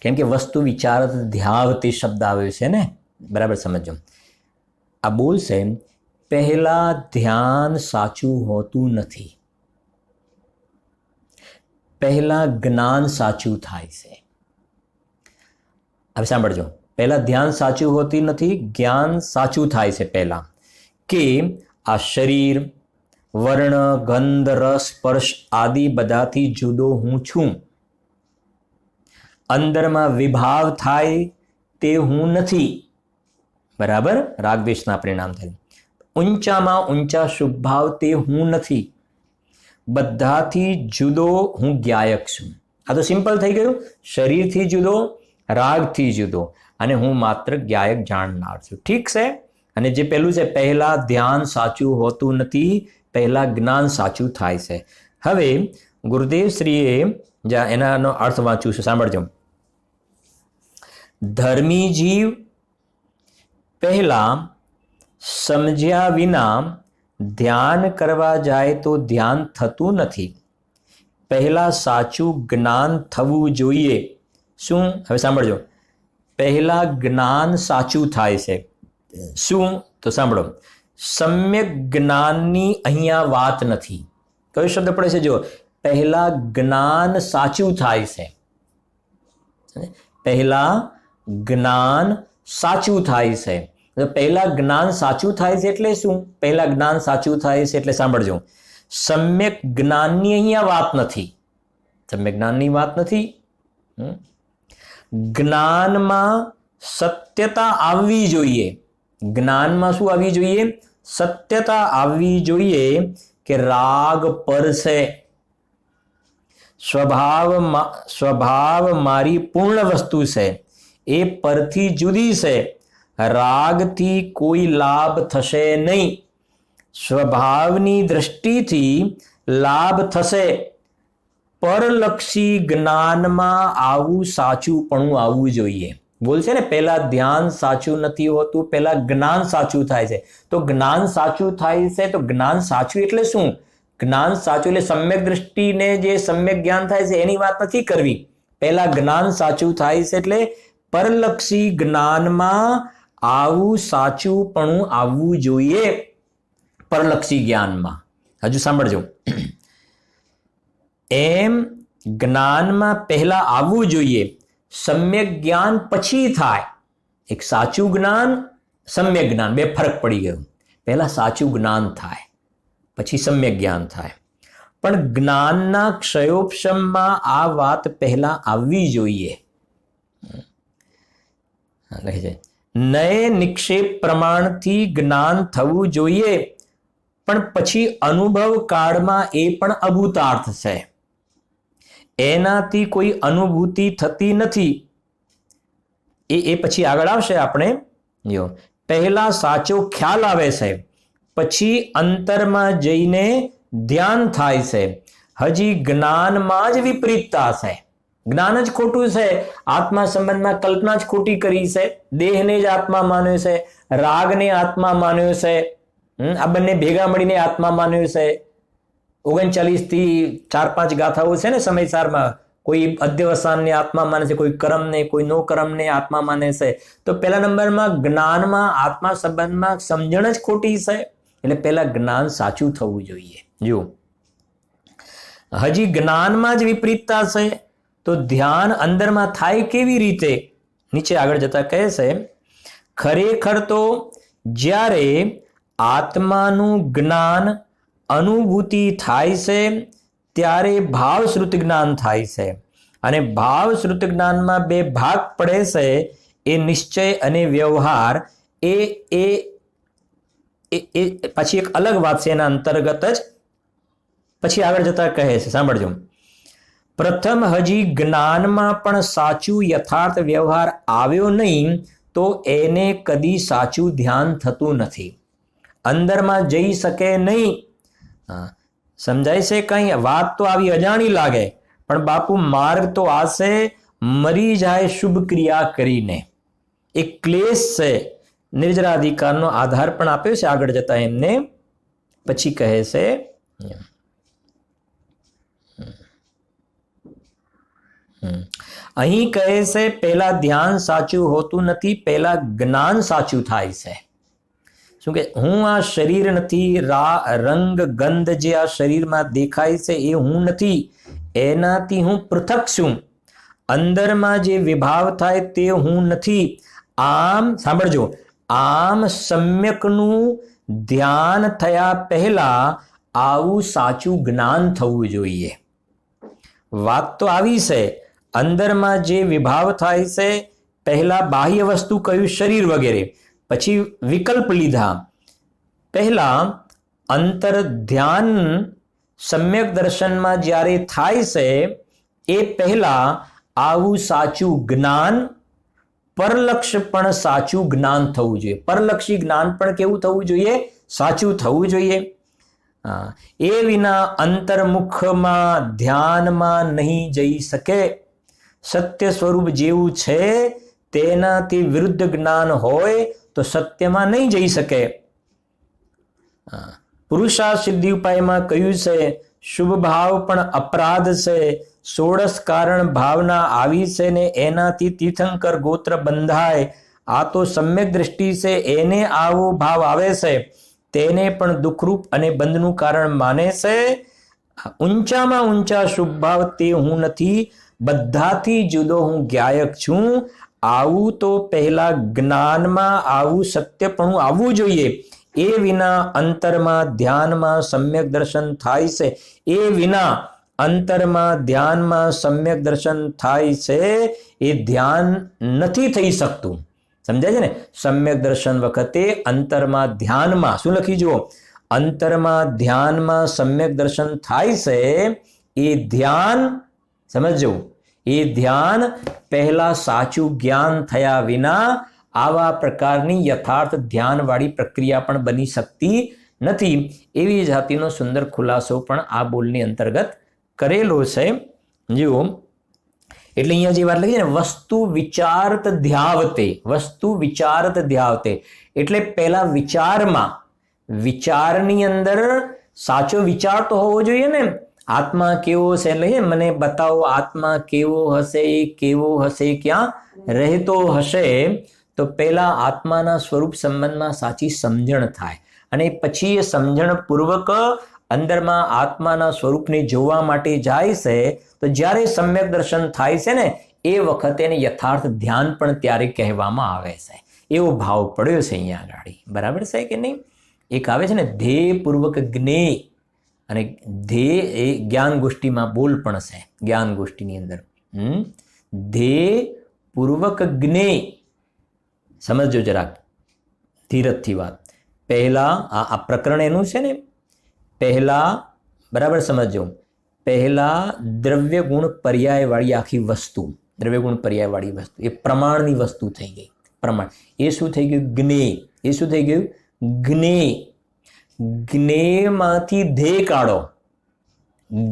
કેમ કે વસ્તુ વિચારત ધ્યાવતી શબ્દ આવ્યો છે ને, બરાબર સમજો. આ બોલ છે, પહેલા ધ્યાન સાચું હોતું નથી, પહેલા જ્ઞાન સાચું થાય છે. હવે સાંભળજો, પહેલા ધ્યાન સાચું હોતી નથી, જ્ઞાન સાચું થાય છે પહેલા. કે આ શરીર, વર્ણ, ગંધ, રસ, સ્પર્શ આદિ બધાથી જુદો હું છું. અંદરમાં વિભાવ થાય તે હું નથી. બરાબર, રાગદ્વેષના પરિણામ થાય. ઊંચામાં ઊંચા શુભ ભાવ તે હું નથી. બધાથી જુદો હું જ્ઞાયક છું. આ તો સિમ્પલ થઈ ગયું. શરીરથી જુદો, રાગથી જુદો, અને હું માત્ર જ્ઞાયક જાણનાર છું. ઠીક છે. અને જે પેલું છે, પહેલા ધ્યાન સાચું હોતું નથી, પહેલા જ્ઞાન સાચું થાય છે. હવે ગુરુદેવ શ્રીએ એનાનો અર્થ વાંચ્યું છે, સાંભળજો. ધર્મી જીવ પહેલા સમજ્યા વિના ધ્યાન કરવા જાય તો ધ્યાન થતું નથી. પહેલા સાચું જ્ઞાન થવું જોઈએ. શું? હવે સાંભળજો. પહેલા જ્ઞાન સાચું થાય છે. શું? તો સાંભળો. સમ્યક જ્ઞાનની અહીંયા વાત નથી. કયો શબ્દ પડે છે? જો, પહેલા જ્ઞાન સાચું થાય છે. પહેલા જ્ઞાન સાચું થાય છે. પહેલા જ્ઞાન સાચું થાય છે એટલે શું? પહેલા જ્ઞાન સાચું થાય છે એટલે સાંભળજો, સમ્યક જ્ઞાનની અહીંયા વાત નથી. સમ્યક જ્ઞાનની વાત નથી. જ્ઞાનમાં સત્યતા આવવી જોઈએ. જ્ઞાનમાં શું આવવી જોઈએ? સત્યતા આવવી જોઈએ કે રાગ પર છે. સ્વભાવ મારી પૂર્ણ વસ્તુ છે, એ પરથી જુદી છે. રાગથી કોઈ લાભ થશે નહીં. સ્વભાવની દ્રષ્ટિથી લાભ થશે. પરલક્ષી જ્ઞાનમાં આવું સાચુંપણું આવવું જોઈએ. બોલ છે ને, પહેલા ધ્યાન સાચું નથી હોતું, પહેલા જ્ઞાન સાચું થાય છે. તો જ્ઞાન સાચું થાય છે, તો જ્ઞાન સાચું એટલે શું? જ્ઞાન સાચું એટલે સમ્યક દ્રષ્ટિને જે સમ્યક જ્ઞાન થાય છે એની વાત નથી કરવી. પહેલા જ્ઞાન સાચું થાય છે એટલે પરલક્ષી જ્ઞાનમાં આવું સાચુંપણું આવવું જોઈએ. પરલક્ષી જ્ઞાનમાં હજુ સાંભળજો. એમ જ્ઞાનમાં પહેલા આવવું જોઈએ. સમ્યક જ્ઞાન પછી થાય. એક સાચું જ્ઞાન, સમ્યક જ્ઞાન, બે ફરક પડી ગયો. પહેલા સાચું જ્ઞાન થાય, પછી સમ્યક જ્ઞાન થાય. પણ જ્ઞાનના ક્ષયોપશમમાં આ વાત પહેલા આવવી જોઈએ. લખી જાય, નય નિક્ષેપ પ્રમાણથી જ્ઞાન થવું જોઈએ, પણ પછી અનુભવ કાળમાં એ પણ અભૂતાર્થ છે. એનાથી કોઈ અનુભૂતિ થતી નથી. એ પછી આગળ આવશે. આપણે જો, પહેલા સાચો ખ્યાલ આવે છે, પછી અંતરમાં જઈને ધ્યાન થાય છે. હજી જ્ઞાનમાં જ વિપરીતતા છે. જ્ઞાન જ ખોટું છે. આત્મા સંબંધમાં કલ્પના જ ખોટી કરી છે. દેહને જ આત્મા માન્યો છે, રાગને આત્મા માન્યો છે. આ બંને ભેગા મળીને આત્મા માન્યો છે. 39 થી 4-5 ગાથાઓ છે ને સમયસારમાં. કોઈ અધ્યવસાનને આત્મા માને છે, કોઈ કર્મને, કોઈ નો કર્મને આત્મા માને છે. તો પહેલા નંબરમાં જ્ઞાનમાં આત્મા સંબંધમાં સમજણ જ ખોટી છે. એટલે પહેલા જ્ઞાન સાચું થવું જોઈએ. જો હજી જ્ઞાનમાં જ વિપરીતતા છે, તો ધ્યાન અંદરમાં થાય કેવી રીતે? નીચે આગળ જતા કહે છે, ખરેખર તો જ્યારે આત્માનું જ્ઞાન અનુભૂતિ થાય છે ત્યારે ભાવશ્રુત જ્ઞાન થાય છે. અને ભાવશ્રુત જ્ઞાનમાં બે ભાગ પડે છે, એ નિશ્ચય અને વ્યવહાર. એ પછી એક અલગ વાત છે, એના અંતર્ગત જ પછી આગળ જતા કહે છે. સાંભળજો. પ્રથમ હજી જ્ઞાનમાં પણ સાચું યથાર્થ વ્યવહાર આવ્યો નહીં તો એને કદી સાચું ધ્યાન થતું નથી. અંદરમાં જઈ શકે નહીં. સમજાય છે કંઈ? વાત તો આવી અજાણી લાગે, પણ બાપુ માર્ગ તો આશે મરી જાય શુભ ક્રિયા કરીને. એક ક્લેશ છે. નિર્જરાધિકારનો આધાર પણ આપ્યો છે આગળ જતા એમને. પછી કહે છે, અહીં કહે છે પહેલા ધ્યાન સાચું હોતું નથી, પહેલા જ્ઞાન સાચું થાય છે. શું કે હું આ શરીર નથી. રંગ ગંધ જે આ શરીરમાં દેખાય છે એ હું નથી. એનાથી હું પૃથક છું. અંદરમાં જે વિભાવ થાય તે હું નથી. આમ સાંભળજો, આમ સમ્યકનું ધ્યાન થયા પહેલા આવું સાચું જ્ઞાન થવું જોઈએ. વાત તો આવી છે. અંદરમાં જે વિભાવ થાય છે, પહેલા બાહ્ય વસ્તુ કહ્યું, શરીર વગેરે, પછી વિકલ્પ લીધા. પહેલા અંતર ધ્યાન સમ્યક દર્શનમાં જ્યારે થાય છે એ પહેલા આવું સાચું જ્ઞાન, પરલક્ષ પણ સાચું જ્ઞાન થવું જોઈએ. પરલક્ષી જ્ઞાન પણ કેવું થવું જોઈએ? સાચું થવું જોઈએ. એ વિના અંતર્મુખમાં ધ્યાનમાં નહીં જઈ શકે. સત્ય સ્વરૂપ જેવું છે તેનાથી વિરુદ્ધ જ્ઞાન હોય તો સત્યમાં નહીં જઈ શકે. પુરુષાર્થ સિદ્ધિ ઉપાયમાં કહ્યું છે શુભ ભાવ પણ અપરાધ છે. 16 કારણ ભાવના આવી છે ને એનાથી તીર્થંકર ગોત્ર બંધાય. આ તો સમ્યક દ્રષ્ટિ છે, એને આવો ભાવ આવે છે તેને પણ દુઃખરૂપ અને બંધનું કારણ માને છે. ઊંચામાં ઊંચા શુભ ભાવ તે હું નથી, બધાથી જુદો હું જ્ઞાયક છું. આવું તો પહેલા જ્ઞાનમાં આવું સત્યપણું આવવું જોઈએ. એ વિના અંતરમાં ધ્યાનમાં સમ્યક દર્શન થાય છે. એ વિના અંતરમાં ધ્યાનમાં સમ્યક દર્શન થાય છે. એ ધ્યાન નથી થઈ શકતું. સમજાય છે ને? સમ્યક દર્શન વખતે અંતરમાં ધ્યાનમાં શું લખી જુઓ? અંતરમાં ધ્યાનમાં સમ્યક દર્શન થાય છે. એ ધ્યાન સમજો, એ ધ્યાન પહેલા સાચું જ્ઞાન થયા વિના આવા પ્રકારની યથાર્થ ધ્યાનવાળી પ્રક્રિયા પણ બની શકતી નથી. એવી જાતિનો સુંદર ખુલાસો પણ આ બોલની અંતર્ગત કરેલો છે. જુઓ, એટલે અહીંયા જે વાત લખી છે ને, વસ્તુ વિચારત ધ્યાવતે, વસ્તુ વિચારત ધ્યાવતે, એટલે પહેલા વિચારની અંદર સાચો વિચાર તો હોવો જોઈએ ને. આત્મા કેવો છે એટલે મને બતાવો આત્મા કેવો હશે, એ કેવો હશે, ક્યાં રહેતો હશે. તો પહેલા આત્માના સ્વરૂપ સંબંધમાં સાચી સમજણ થાય અને પછી એ સમજણ પૂર્વક અંદરમાં આત્માના સ્વરૂપને જોવા માટે જાય છે. તો જ્યારે સમ્યક દર્શન થાય છે ને એ વખતે એને યથાર્થ ધ્યાન પણ ત્યારે કહેવામાં આવે છે. એવો ભાવ પડ્યો છે અહીંયા આગળ. બરાબર છે કે નહીં? એક આવે છે ને ધ્યેયપૂર્વક જ્ઞેય, અને ધ્યેય એ જ્ઞાન ગોષ્ઠીમાં બોલ પણ છે. જ્ઞાન ગોષ્ઠીની અંદર ધ્યેયપૂર્વક જ્ઞેય. સમજો જરાક ધીરજથી વાત. પહેલા આ પ્રકરણ એનું છે ને, પહેલા બરાબર સમજો, પહેલા દ્રવ્ય ગુણ પર્યાયવાળી આખી વસ્તુ, દ્રવ્ય ગુણ પર્યાયવાળી વસ્તુ એ પ્રમાણની વસ્તુ થઈ ગઈ. પ્રમાણ એ શું થઈ ગયું? જ્ઞેય. એ શું થઈ ગયું? જ્ઞેય. જ્ઞેયમાંથી ધ્યેય કાઢો.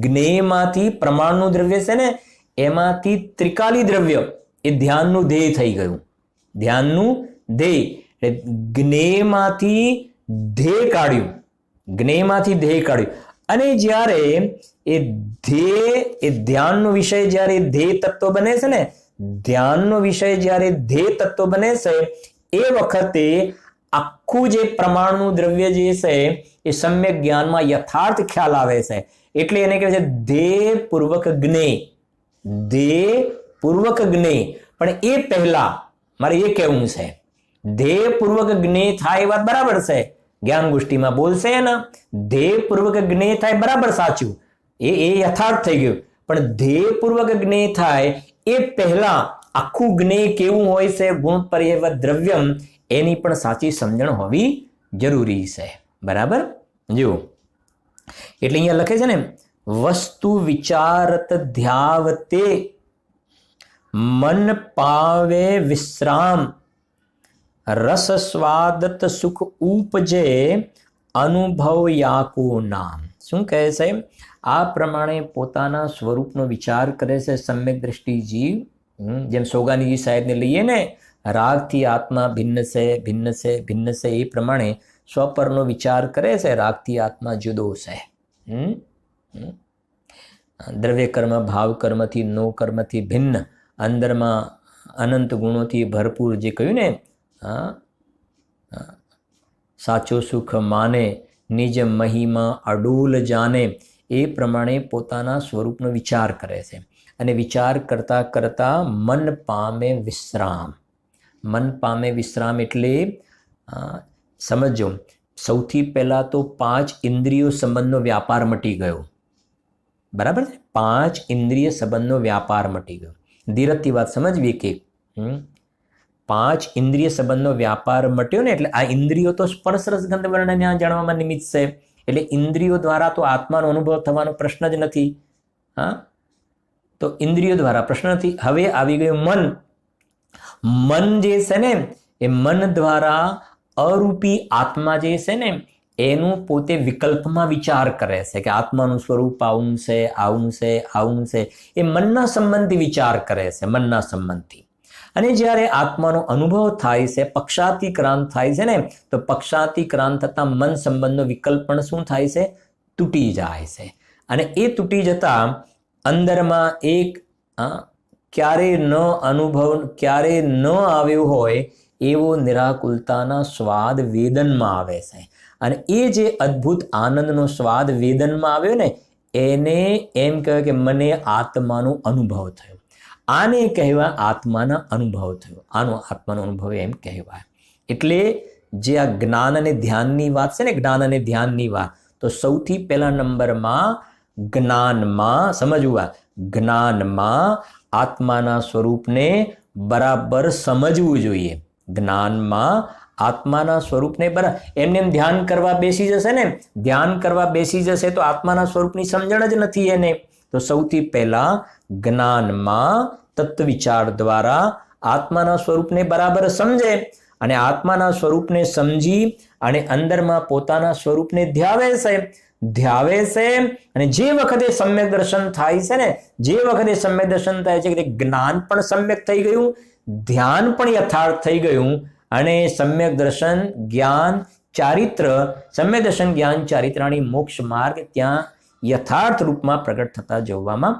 જ્ઞેયમાંથી પ્રમાણનું દ્રવ્ય છે ને એમાંથી ત્રિકાલી દ્રવ્ય એ ધ્યાનનું ધ્યેય થઈ ગયું. ધ્યાનનું ધ્યેય જ્ઞેયમાંથી ધ્યેય કાઢ્યું. જ્ઞેયમાંથી ધ્યેય કાઢ્યું. અને જ્યારે એ ધ્યેય એ ધ્યાનનો વિષય જ્યારે ધ્યેય તત્વ બને છે ને, ધ્યાનનો વિષય જ્યારે ધ્યેય તત્વ બને છે એ વખતે આખું જે પ્રમાણનું દ્રવ્ય જે છે એ સમ્યક જ્ઞાનમાં યથાર્થ ખ્યાલ આવે છે. એટલે એને કહે છે ધ્યેયપૂર્વક જ્ઞેય. ધ્યેયપૂર્વક જ્ઞેય. પણ એ પહેલા મારે એ કહેવું છે, ધ્યેયપૂર્વક જ્ઞેય થાય એ વાત બરાબર છે, જ્ઞાન ગોષ્ઠીમાં બોલશે ને ધ્યેયપૂર્વક જ્ઞેય થાય બરાબર સાચું, એ યથાર્થ થઈ ગયું. પણ ધ્યેયપૂર્વક જ્ઞેય થાય એ પહેલા આખું જ્ઞેય કેવું હોય છે, ગુણ પર્યાય દ્રવ્યમ, એની પણ સાચી સમજણ હોવી જરૂરી છે. બરાબર? જુઓ, એટલે અહીંયા લખે છે ને વસ્તુ વિચારત ધ્યાવતે મન પાવે વિશ્રામ, રસ સ્વાદત સુખ ઉપજે અનુભવ યાકો નામ. શું કહે છે? આ પ્રમાણે પોતાના સ્વરૂપનો વિચાર કરે છે સમ્યક દ્રષ્ટિ જીવ. જેમ સોગાનીજી સાહેબને લઈએ ને, રાગથી આત્મા ભિન્ન છે, ભિન્ન છે, ભિન્ન છે, એ પ્રમાણે સ્વપરનો વિચાર કરે છે. રાગથી આત્મા જુદો છે. દ્રવ્ય કર્મ ભાવ કર્મથી નો કર્મથી ભિન્ન, અંદરમાં અનંત ગુણોથી ભરપૂર, જે કહ્યું ને સાચો સુખ માને નિજ મહિમા અડોલ જાને, એ પ્રમાણે પોતાના સ્વરૂપનો વિચાર કરે છે. અને વિચાર કરતા કરતા મન પામે વિશ્રામ. મન પામે વિશ્રામ એટલે સમજો, સૌથી પહેલા તો 5 ઇન્દ્રિયો સંબંધનો વ્યાપાર મટી ગયો. બરાબર છે? 5 ઇન્દ્રિય સંબંધનો વ્યાપાર મટી ગયો. ધીરજથી વાત સમજવી કે 5 ઇન્દ્રિય સંબંધનો વ્યાપાર મટ્યો ને, એટલે આ ઇન્દ્રિયો તો સ્પર્શ રસ ગંધ વર્ણ જાણવામાં નિમિત્ત છે. એટલે ઇન્દ્રિયો દ્વારા તો આત્માનો અનુભવ થવાનો પ્રશ્ન જ નથી. હા, તો ઇન્દ્રિયો દ્વારા પ્રશ્ન નથી. હવે આવી ગયું મન. મન જે છે ને એ મન દ્વારા અરૂપી આત્મા જે છે ને એનું પોતે વિકલ્પમાં વિચાર કરે છે કે આત્માનું સ્વરૂપ આવું છે, આવું છે, આવું છે. એ મનના સંબંધી વિચાર કરે છે, મનના સંબંધી. અને જ્યારે આત્માનો અનુભવ થાય છે, પક્ષાતિક્રાંત થાય છે ને, તો પક્ષાતિક્રાંત થતા મન સંબંધનો વિકલ્પ પણ શું થાય છે? તૂટી જાય છે. અને એ તૂટી જતા અંદરમાં એક ક્યારે ન આવ્યો હોય એવો નિરાકુલતાના સ્વાદ વેદનમાં આવે છે. અને એ જે અદ્ભુત આનંદનો સ્વાદ વેદનમાં આવ્યો ને એને એમ કહેવાય કે મને આત્માનો અનુભવ થયો. આને કહેવાય આત્માના અનુભવ થયો. આનો આત્માનો અનુભવ એમ કહેવાય. એટલે જે આ જ્ઞાન અને ધ્યાનની વાત છે ને, જ્ઞાન અને ધ્યાનની વાત, તો સૌથી પહેલા નંબરમાં જ્ઞાનમાં સમજવું, જ્ઞાનમાં આત્માના સ્વરૂપને બરાબર સમજવું જોઈએ. જ્ઞાનમાં આત્માના સ્વરૂપને બરાબર એમને એમ ધ્યાન કરવા બેસી જશે ને, ધ્યાન કરવા બેસી જશે તો આત્માના સ્વરૂપની સમજણ જ નથી એને. તો સૌથી પહેલા જ્ઞાનમાં તત્વ વિચાર દ્વારા આત્માના સ્વરૂપને બરાબર સમજે અને આત્માના સ્વરૂપને સમજી અને અંદરમાં પોતાના સ્વરૂપને ધ્યાવે છે. અને જે વખતે સમ્યક દર્શન થાય છે ને, જે વખતે સમ્યક દર્શન થાય છે કે જ્ઞાન પણ સમ્યક થઈ ગયું, ધ્યાન પણ યથાર્થ થઈ ગયું અને સમ્યક દર્શન જ્ઞાન ચારિત્ર, સમ્યક દર્શન જ્ઞાન ચારિત્રાણી મોક્ષ માર્ગ ત્યાં યથાર્થ રૂપમાં પ્રગટ થતા જોવામાં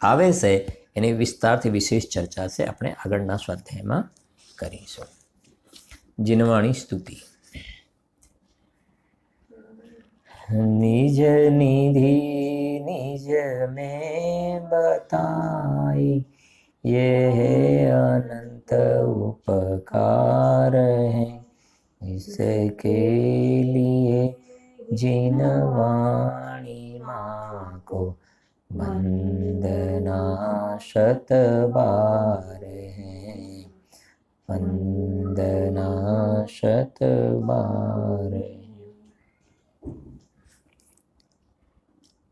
આવે છે. એની વિસ્તારથી વિશેષ ચર્ચા છે આપણે આગળના સ્વાધ્યાયમાં કરીશું. જીનવાણી સ્તુતિ. નિજ નિધિ નિજ में बताई, ये अनंत उपकार है, इसके लिए जिनवाणी माँ को वंदना शत बार है, वंदना शत बार.